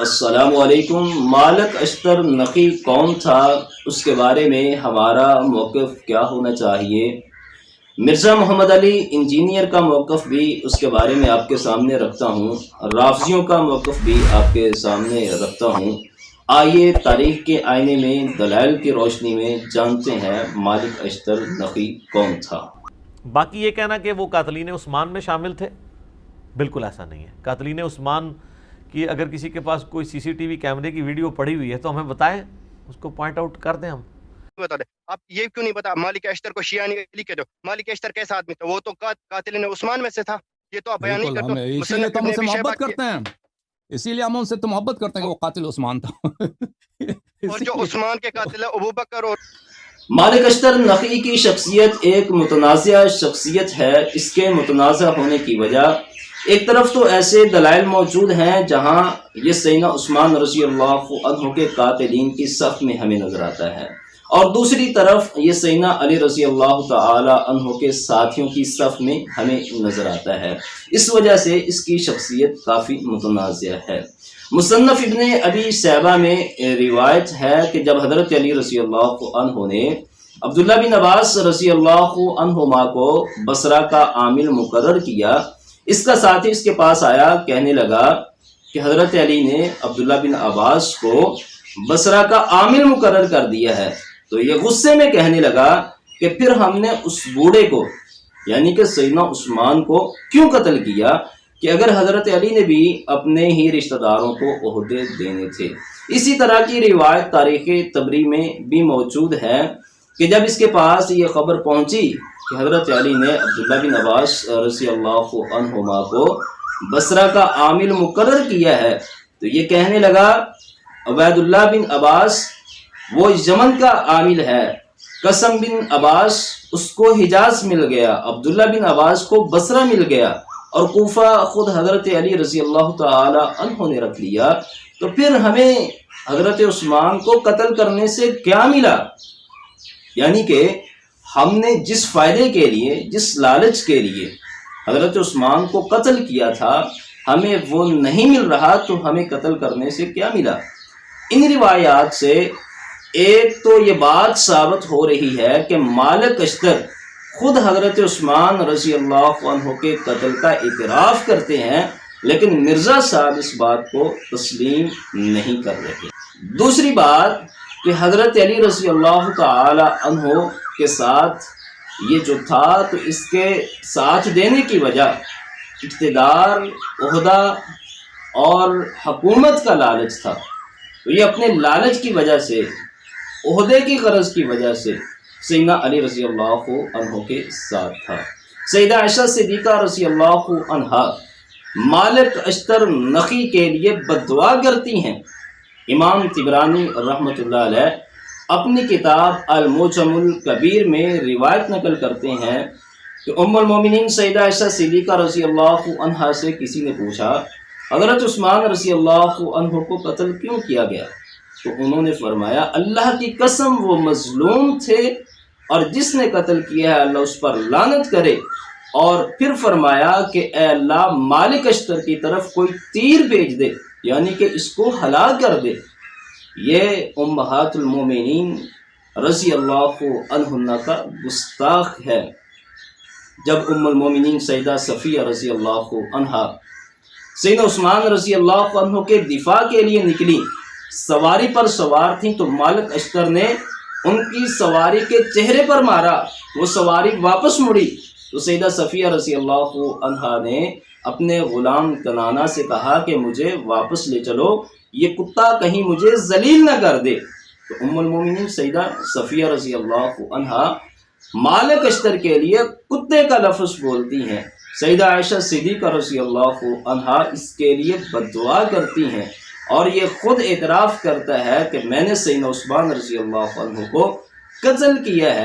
السلام علیکم۔ مالک اشتر نقی کون تھا، اس کے بارے میں ہمارا موقف کیا ہونا چاہیے؟ مرزا محمد علی انجینئر کا موقف بھی اس کے بارے میں آپ کے سامنے رکھتا ہوں، رافضیوں کا موقف بھی آپ کے سامنے رکھتا ہوں۔ آئیے تاریخ کے آئینے میں دلائل کی روشنی میں جانتے ہیں مالک اشتر نقی کون تھا۔ باقی یہ کہنا کہ وہ قاتلین عثمان میں شامل تھے، بالکل ایسا نہیں ہے۔ قاتلین عثمان کی اگر کسی کے پاس کوئی سی سی ٹی وی کیمرے کی ویڈیو پڑی ہوئی ہے تو ہمیں بتائیں، اس کو پوائنٹ آؤٹ کر دیں ہم۔ بتا دیں آپ یہ کیوں نہیں بتا مالک اشتر کو شیعہ علی کے دو، مالک اشتر کیسا آدمی تھا؟ وہ تو قاتلین عثمان میں سے تھا، یہ تو آپ بیان نہیں کرتے۔ اسی لیے تو ہم ان سے محبت کرتے ہیں، اسی لیے ہم ان سے تو محبت کرتے ہیں کہ وہ قاتل عثمان تھا۔ اور جو عثمان کے قاتل ہے ابوبکر اور مالک اشتر نقی کی شخصیت ایک متنازع شخصیت ہے۔ اس کے متنازع ہونے کی وجہ ایک طرف تو ایسے دلائل موجود ہیں جہاں یہ سیدنا عثمان رضی اللہ عنہ کے قاتلین کی صف میں ہمیں نظر آتا ہے، اور دوسری طرف یہ سیدنا علی رضی اللہ تعالی عنہ کے ساتھیوں کی صف میں ہمیں نظر آتا ہے۔ اس وجہ سے اس کی شخصیت کافی متنازع ہے۔ مصنف ابن ابی شیبہ میں روایت ہے کہ جب حضرت علی رضی اللہ عنہ نے عبداللہ بن عباس رضی اللہ عنہما کو بصرہ کا عامل مقرر کیا، اس کا ساتھی اس کے پاس آیا، کہنے لگا کہ حضرت علی نے عبداللہ بن عباس کو بصرہ کا عامل مقرر کر دیا ہے۔ تو یہ غصے میں کہنے لگا کہ پھر ہم نے اس بوڑھے کو یعنی کہ سیدنا عثمان کو کیوں قتل کیا، کہ اگر حضرت علی نے بھی اپنے ہی رشتہ داروں کو عہدے دینے تھے۔ اسی طرح کی روایت تاریخ طبری میں بھی موجود ہے کہ جب اس کے پاس یہ خبر پہنچی کہ حضرت علی نے عبداللہ بن عباس رضی اللہ عنہما کو بصرہ کا عامل مقرر کیا ہے، تو یہ کہنے لگا عبید اللہ بن عباس وہ یمن کا عامل ہے، قسم بن عباس اس کو حجاز مل گیا، عبداللہ بن عباس کو بصرہ مل گیا، اور کوفہ خود حضرت علی رضی اللہ تعالی عنہ نے رکھ لیا، تو پھر ہمیں حضرت عثمان کو قتل کرنے سے کیا ملا؟ یعنی کہ ہم نے جس فائدے کے لیے، جس لالچ کے لیے حضرت عثمان کو قتل کیا تھا، ہمیں وہ نہیں مل رہا، تو ہمیں قتل کرنے سے کیا ملا؟ ان روایات سے ایک تو یہ بات ثابت ہو رہی ہے کہ مالک اشتر خود حضرت عثمان رضی اللہ عنہ کے قتل کا اعتراف کرتے ہیں، لیکن مرزا صاحب اس بات کو تسلیم نہیں کر رہے۔ دوسری بات کہ حضرت علی رضی اللہ تعالی عنہ کے ساتھ یہ جو تھا، تو اس کے ساتھ دینے کی وجہ اقتدار، عہدہ اور حکومت کا لالچ تھا۔ تو یہ اپنے لالچ کی وجہ سے، عہدے کی غرض کی وجہ سے سیدنا علی رضی اللہ عنہ کے ساتھ تھا۔ سیدہ عائشہ صدیقہ رضی اللہ عنہا مالک اشتر نقی کے لیے بد دعا کرتی ہیں۔ امام طبرانی رحمۃ اللہ علیہ اپنی کتاب المعجم الکبیر میں روایت نقل کرتے ہیں کہ ام المومنین سیدہ عائشہ صدیقہ رضی اللہ عنہا سے کسی نے پوچھا حضرت عثمان رضی اللہ عنہ کو قتل کیوں کیا گیا؟ تو انہوں نے فرمایا اللہ کی قسم وہ مظلوم تھے، اور جس نے قتل کیا ہے اللہ اس پر لعنت کرے، اور پھر فرمایا کہ اے اللہ مالک اشتر کی طرف کوئی تیر بھیج دے، یعنی کہ اس کو ہلاک کر دے۔ یہ امہات المومنین رضی اللہ عنہن کا گستاخ ہے۔ جب ام المومنین سیدہ صفیہ رضی اللہ عنہا سیدنا عثمان رضی اللہ عنہ کے دفاع کے لیے نکلی، سواری پر سوار تھیں، تو مالک اشتر نے ان کی سواری کے چہرے پر مارا، وہ سواری واپس مڑی، تو سیدہ صفیہ رضی اللہ عنہا نے اپنے غلام کنانہ سے کہا کہ مجھے واپس لے چلو، یہ کتا کہیں مجھے ذلیل نہ کر دے۔ تو ام المومنین سیدہ صفیہ رضی اللہ عنہا مالک اشتر کے لیے کتے کا لفظ بولتی ہیں۔ سیدہ عائشہ صدیقہ رضی اللہ عنہا اس کے لیے بد دعا کرتی ہیں، اور یہ خود اعتراف کرتا ہے کہ میں نے سیدنا عثمان رضی اللہ عنہ کو قتل کیا ہے۔